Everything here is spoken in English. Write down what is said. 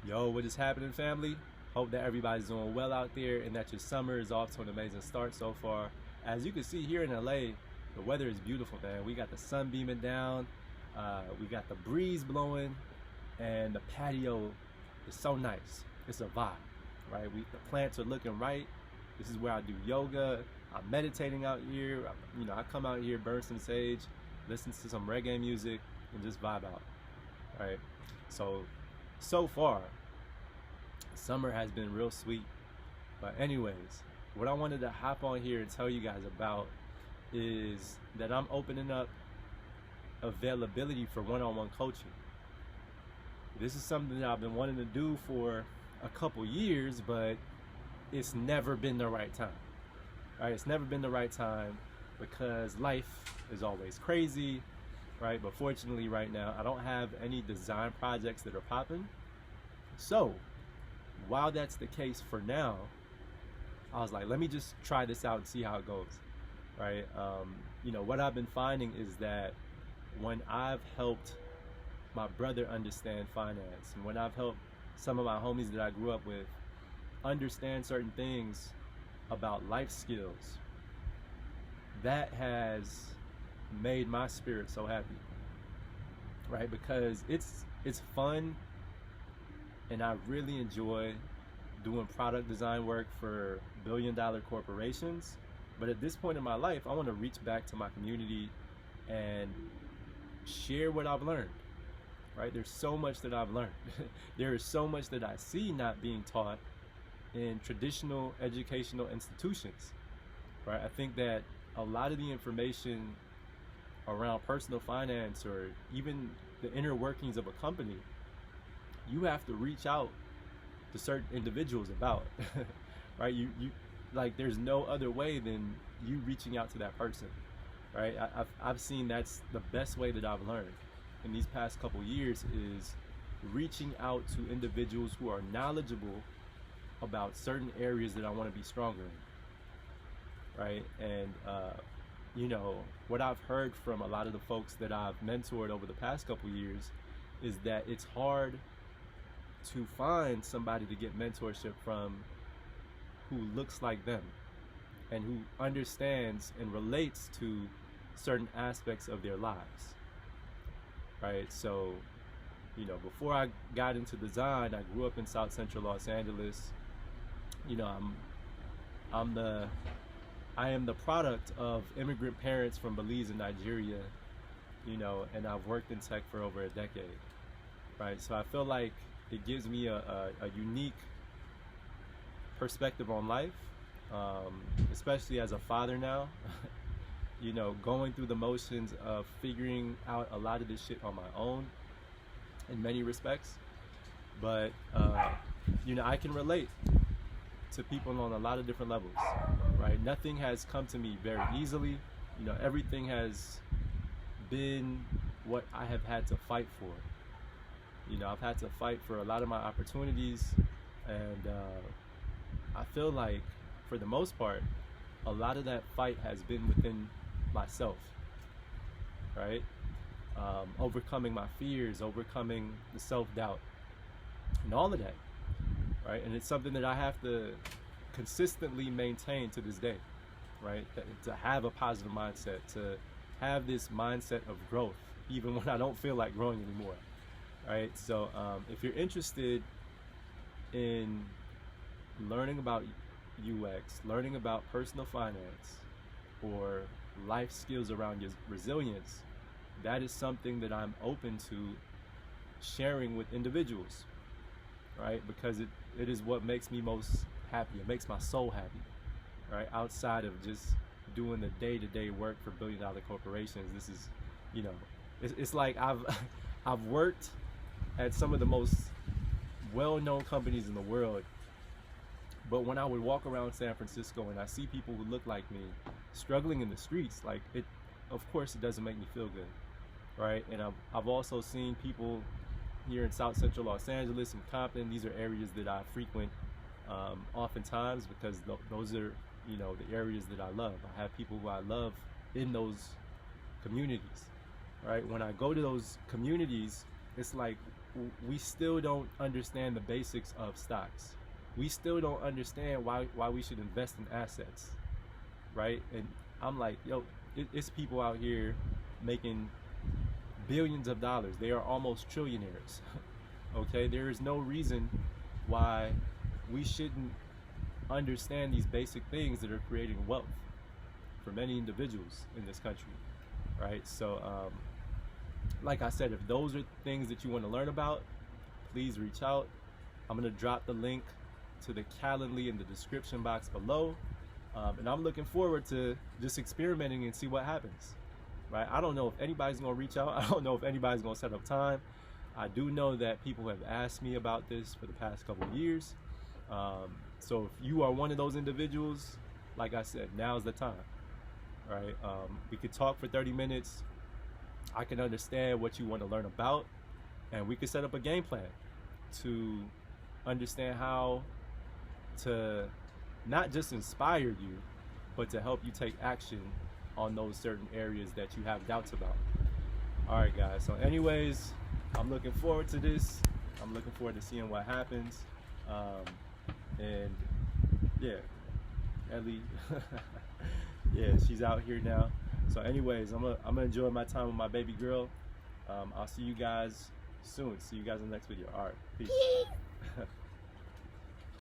Yo, what is happening, family? Hope that everybody's doing well out there and that your summer is off to an amazing start so far. As you can see here in LA, the weather is beautiful, man. We got the sun beaming down, we got the breeze blowing, and the patio is so nice. It's a vibe, right? The plants are looking right. This is where I do yoga. I'm meditating out here. I come out here, burn some sage, listen to some reggae music, and just vibe out, right? So far, summer has been real sweet. But anyways, what I wanted to hop on here and tell you guys about is that I'm opening up availability for one-on-one coaching. This is something that I've been wanting to do for a couple years, but it's never been the right time. Right? It's never been the right time because life is always crazy, right? But fortunately right now, I don't have any design projects that are popping. So while that's the case for now, I was like, let me just try this out and see how it goes, right? What I've been finding is that when I've helped my brother understand finance, and when I've helped some of my homies that I grew up with understand certain things about life skills, that has made my spirit so happy, right? Because it's fun, and I really enjoy doing product design work for billion-dollar corporations. But at this point in my life, I want to reach back to my community and share what I've learned, right? There's so much that I've learned. There is so much that I see not being taught in traditional educational institutions, right? I think that a lot of the information around personal finance, or even the inner workings of a company, you have to reach out to certain individuals about, right? You like, there's no other way than you reaching out to that person, right? I've seen that's the best way that I've learned in these past couple years, is reaching out to individuals who are knowledgeable about certain areas that I want to be stronger in, right? And what I've heard from a lot of the folks that I've mentored over the past couple years is that it's hard to find somebody to get mentorship from who looks like them and who understands and relates to certain aspects of their lives, right? So, before I got into design, I grew up in South Central Los Angeles. I am the product of immigrant parents from Belize and Nigeria, and I've worked in tech for over a decade, right? So I feel like it gives me a unique perspective on life, especially as a father now. Going through the motions of figuring out a lot of this shit on my own in many respects. But I can relate to people on a lot of different levels, right? Nothing has come to me very easily. Everything has been what I have had to fight for. I've had to fight for a lot of my opportunities, and I feel like, for the most part, a lot of that fight has been within myself, right? Overcoming my fears, overcoming the self-doubt, and all of that, right? And it's something that I have to consistently maintain to this day, right? To have a positive mindset, to have this mindset of growth, even when I don't feel like growing anymore, right? So if you're interested in learning about UX, learning about personal finance, or life skills around your resilience, that is something that I'm open to sharing with individuals, right? Because it is what makes me most happy. It makes my soul happy, right? Outside of just doing the day-to-day work for billion-dollar corporations, this is, it's like I've worked at some of the most well-known companies in the world, but when I would walk around San Francisco and I see people who look like me struggling in the streets, like, of course it doesn't make me feel good, right? And I've also seen people here in South Central Los Angeles and Compton. These are areas that I frequent oftentimes, because those are the areas that I love. I have people who I love in those communities, right? When I go to those communities, it's like we still don't understand the basics of stocks. We still don't understand why we should invest in assets, right? And I'm like, yo, it's people out here making billions of dollars. They are almost trillionaires. Okay, there is no reason why we shouldn't understand these basic things that are creating wealth for many individuals in this country, right? So like I said, if those are things that you want to learn about, please reach out. I'm going to drop the link to the Calendly in the description box below, and I'm looking forward to just experimenting and see what happens, right? I don't know if anybody's going to reach out. I don't know if anybody's going to set up time. I do know that people have asked me about this for the past couple of years. So if you are one of those individuals, like I said, now's the time, right? We could talk for 30 minutes. I can understand what you want to learn about, and we could set up a game plan to understand how to not just inspire you, but to help you take action on those certain areas that you have doubts about. All right, guys. So anyways, I'm looking forward to this. I'm looking forward to seeing what happens. And yeah, Ellie, yeah, she's out here now. So anyways, I'm gonna enjoy my time with my baby girl. I'll see you guys soon. See you guys in the next video. All right, peace.